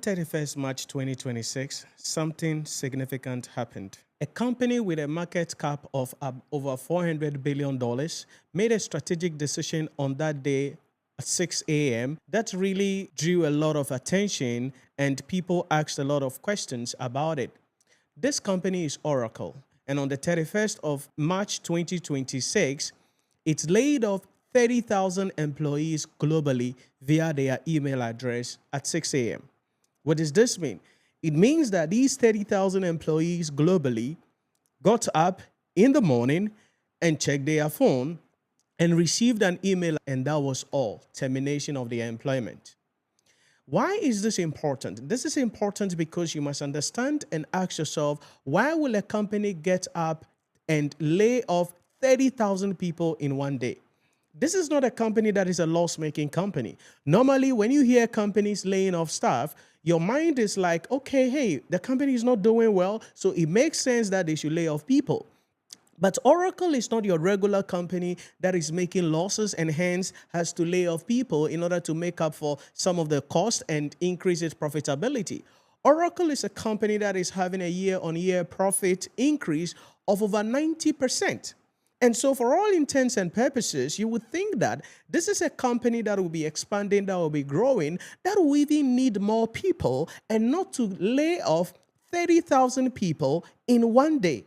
31st March 2026, something significant happened. A company with a market cap of over $400 billion made a strategic decision on that day at 6 a.m. that really drew a lot of attention and people asked a lot of questions about it. This company is Oracle, and on the 31st of March 2026, it's laid off 30,000 employees globally via their email address at 6 a.m. What does this mean? It means that these 30,000 employees globally got up in the morning and checked their phone and received an email, and that was all. Termination of their employment. Why is this important? This is important because you must understand and ask yourself, why will a company get up and lay off 30,000 people in one day? This is not a company that is a loss-making company. Normally, when you hear companies laying off staff, your mind is like, okay, hey, the company is not doing well, so it makes sense that they should lay off people. But Oracle is not your regular company that is making losses and hence has to lay off people in order to make up for some of the cost and increase its profitability. Oracle is a company that is having a year-on-year profit increase of over 90%. And so for all intents and purposes, you would think that this is a company that will be expanding, that will be growing, that will even need more people and not to lay off 30,000 people in one day.